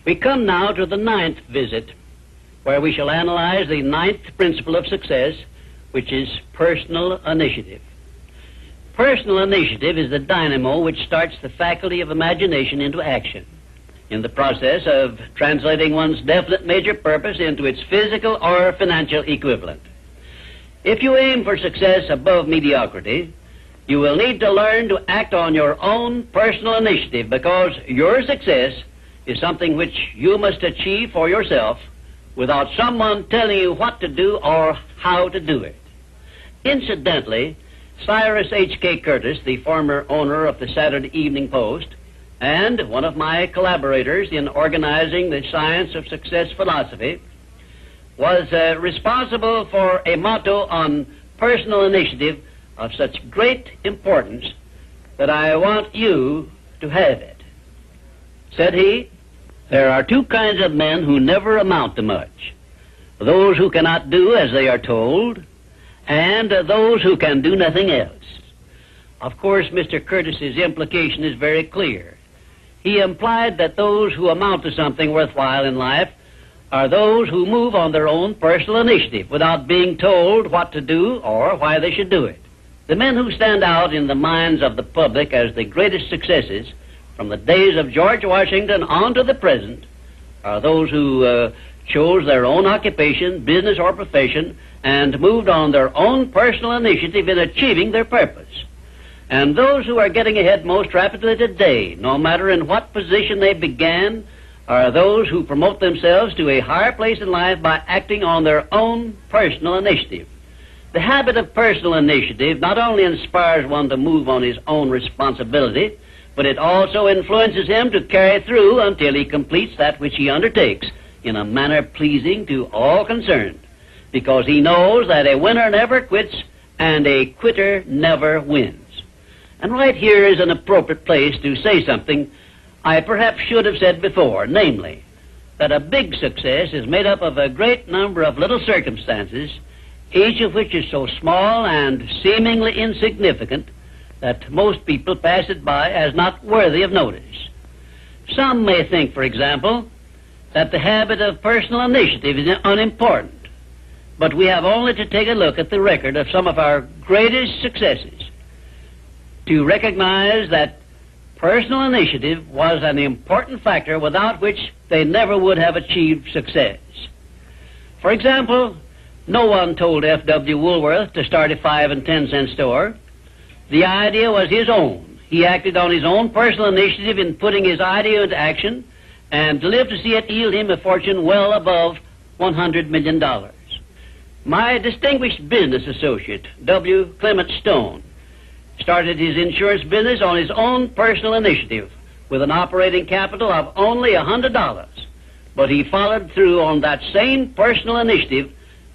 We come now to the ninth visit, where we shall analyze the ninth principle of success, which is personal initiative. Personal initiative is the dynamo which starts the faculty of imagination into action, in the process of translating one's definite major purpose into its physical or financial equivalent. If you aim for success above mediocrity, you will need to learn to act on your own personal initiative, because your success is something which you must achieve for yourself without someone telling you what to do or how to do it. Incidentally, Cyrus H.K. Curtis, the former owner of the Saturday Evening Post and one of my collaborators in organizing the Science of Success philosophy, was responsible for a motto on personal initiative of such great importance that I want you to have it. Said he, "There are two kinds of men who never amount to much: those who cannot do as they are told, and those who can do nothing else." Of course, Mr. Curtis's implication is very clear. He implied that those who amount to something worthwhile in life are those who move on their own personal initiative without being told what to do or why they should do it. The men who stand out in the minds of the public as the greatest successes from the days of George Washington on to the present are those who chose their own occupation, business, or profession, and moved on their own personal initiative in achieving their purpose. And those who are getting ahead most rapidly today, no matter in what position they began, are those who promote themselves to a higher place in life by acting on their own personal initiative. The habit of personal initiative not only inspires one to move on his own responsibility, but it also influences him to carry through until he completes that which he undertakes in a manner pleasing to all concerned, because he knows that a winner never quits and a quitter never wins. And right here is an appropriate place to say something I perhaps should have said before, namely, that a big success is made up of a great number of little circumstances, each of which is so small and seemingly insignificant that most people pass it by as not worthy of notice. Some may think, for example, that the habit of personal initiative is unimportant, but we have only to take a look at the record of some of our greatest successes to recognize that personal initiative was an important factor without which they never would have achieved success. For example, no one told F.W. Woolworth to start a 5 and 10 cent store. The idea was his own. He acted on his own personal initiative in putting his idea into action, and lived to see it yield him a fortune well above $100 million. My distinguished business associate, W. Clement Stone, started his insurance business on his own personal initiative with an operating capital of only $100. But he followed through on that same personal initiative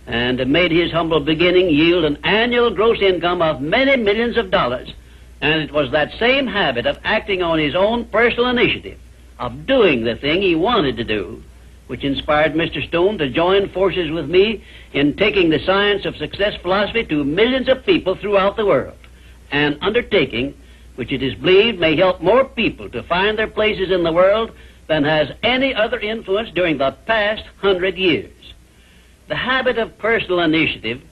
and made his humble beginning yield an annual gross income of many millions of dollars. And it was that same habit of acting on his own personal initiative, of doing the thing he wanted to do, which inspired Mr. Stone to join forces with me in taking the Science of Success philosophy to millions of people throughout the world, an undertaking which it is believed may help more people to find their places in the world than has any other influence during the past 100 years. The habit of personal initiative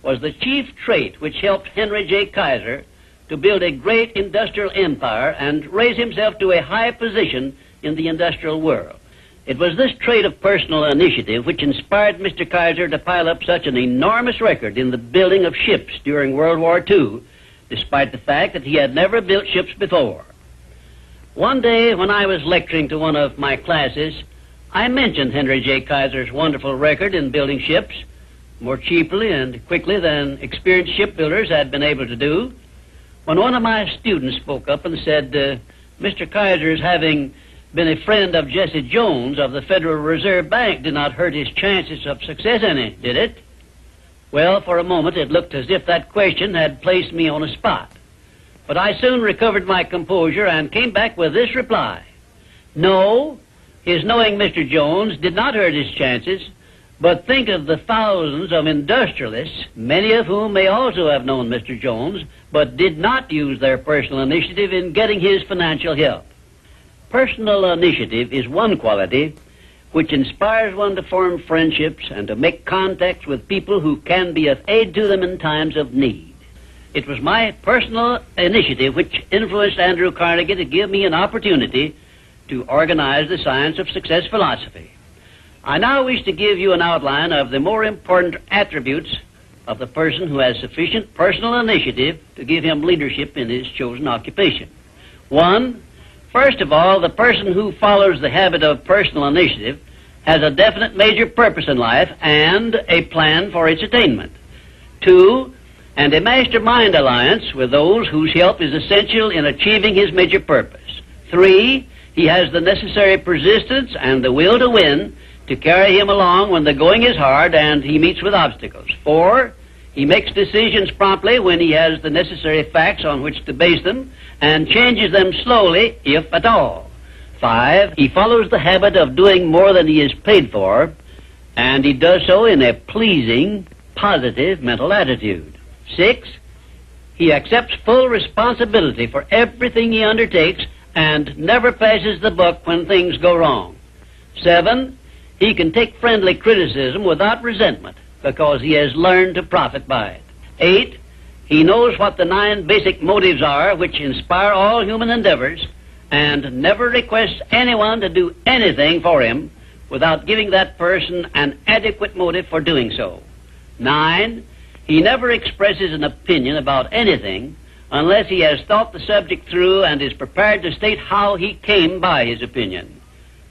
was the chief trait which helped Henry J. Kaiser to build a great industrial empire and raise himself to a high position in the industrial world. It was this trait of personal initiative which inspired Mr. Kaiser to pile up such an enormous record in the building of ships during World War II, despite the fact that he had never built ships before. One day when I was lecturing to one of my classes, I mentioned Henry J. Kaiser's wonderful record in building ships more cheaply and quickly than experienced shipbuilders had been able to do, when one of my students spoke up and said, Mr. Kaiser's having been a friend of Jesse Jones of the Federal Reserve Bank did not hurt his chances of success any, did it? Well, for a moment it looked as if that question had placed me on a spot. But I soon recovered my composure and came back with this reply: no, his knowing Mr. Jones did not hurt his chances, but think of the thousands of industrialists, many of whom may also have known Mr. Jones, but did not use their personal initiative in getting his financial help. Personal initiative is one quality which inspires one to form friendships and to make contacts with people who can be of aid to them in times of need. It was my personal initiative which influenced Andrew Carnegie to give me an opportunity to organize the Science of Success philosophy. I now wish to give you an outline of the more important attributes of the person who has sufficient personal initiative to give him leadership in his chosen occupation. 1. First of all, the person who follows the habit of personal initiative has a definite major purpose in life and a plan for its attainment. 2. And a mastermind alliance with those whose help is essential in achieving his major purpose. 3. He has the necessary persistence and the will to win to carry him along when the going is hard and he meets with obstacles. 4. He makes decisions promptly when he has the necessary facts on which to base them and changes them slowly, if at all. 5. He follows the habit of doing more than he is paid for, and he does so in a pleasing, positive mental attitude. 6. He accepts full responsibility for everything he undertakes and never passes the buck when things go wrong. 7. He can take friendly criticism without resentment because he has learned to profit by it. 8. He knows what the 9 basic motives are which inspire all human endeavors and never requests anyone to do anything for him without giving that person an adequate motive for doing so. 9. He never expresses an opinion about anything unless he has thought the subject through and is prepared to state how he came by his opinion.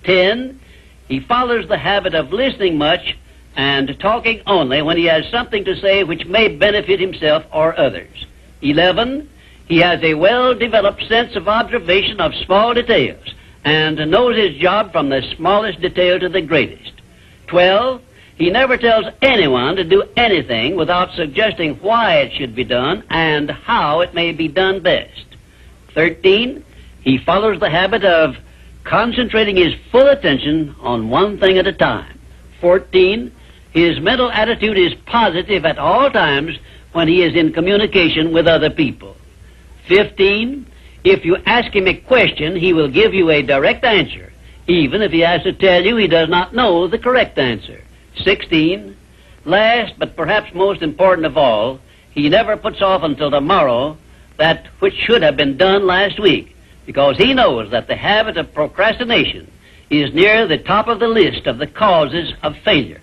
10. He follows the habit of listening much and talking only when he has something to say which may benefit himself or others. 11. He has a well-developed sense of observation of small details and knows his job from the smallest detail to the greatest. 12. He never tells anyone to do anything without suggesting why it should be done and how it may be done best. 13. He follows the habit of concentrating his full attention on one thing at a time. 14. His mental attitude is positive at all times when he is in communication with other people. 15. If you ask him a question, he will give you a direct answer, even if he has to tell you he does not know the correct answer. 16. Last, but perhaps most important of all, he never puts off until tomorrow that which should have been done last week, because he knows that the habit of procrastination is near the top of the list of the causes of failure.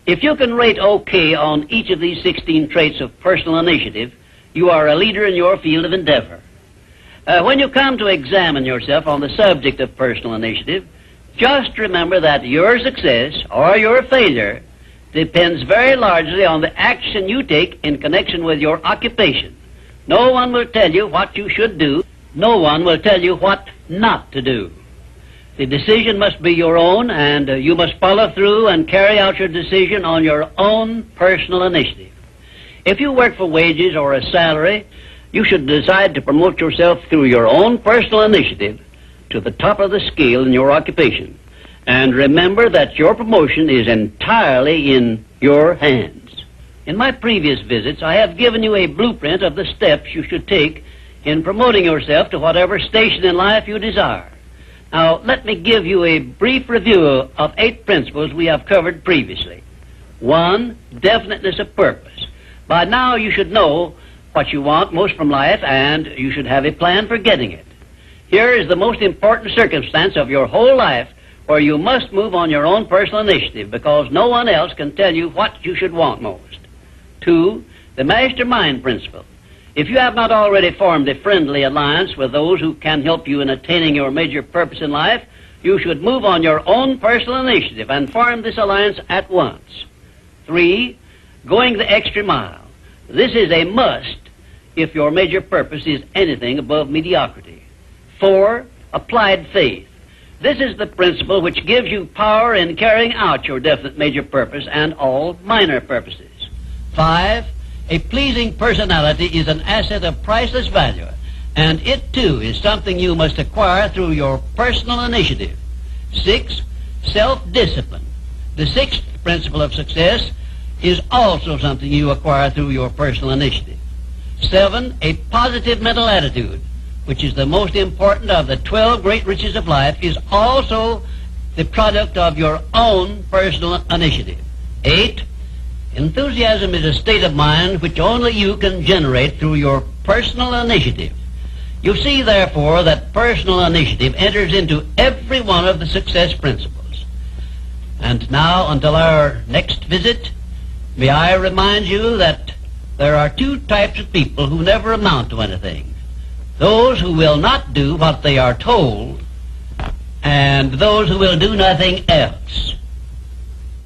If you can rate OK on each of these 16 traits of personal initiative, you are a leader in your field of endeavor. When you come to examine yourself on the subject of personal initiative, just remember that your success or your failure depends very largely on the action you take in connection with your occupation. No one will tell you what you should do. No one will tell you what not to do. The decision must be your own, and you must follow through and carry out your decision on your own personal initiative. If you work for wages or a salary, you should decide to promote yourself through your own personal initiative to the top of the scale in your occupation. And remember that your promotion is entirely in your hands. In my previous visits, I have given you a blueprint of the steps you should take in promoting yourself to whatever station in life you desire. Now, let me give you a brief review of 8 principles we have covered previously. 1. Definiteness of purpose. By now you should know what you want most from life, and you should have a plan for getting it. Here is the most important circumstance of your whole life where you must move on your own personal initiative because no one else can tell you what you should want most. 2. The mastermind principle. If you have not already formed a friendly alliance with those who can help you in attaining your major purpose in life, you should move on your own personal initiative and form this alliance at once. 3. Going the extra mile. This is a must if your major purpose is anything above mediocrity. 4. Applied faith. This is the principle which gives you power in carrying out your definite major purpose and all minor purposes. 5. A pleasing personality is an asset of priceless value, and it too is something you must acquire through your personal initiative. 6. Self-discipline. The 6th principle of success is also something you acquire through your personal initiative. 7. A positive mental attitude, which is the most important of the 12 great riches of life, is also the product of your own personal initiative. 8. Enthusiasm is a state of mind which only you can generate through your personal initiative. You see, therefore, that personal initiative enters into every one of the success principles. And now, until our next visit, may I remind you that there are two types of people who never amount to anything. Those who will not do what they are told, and those who will do nothing else.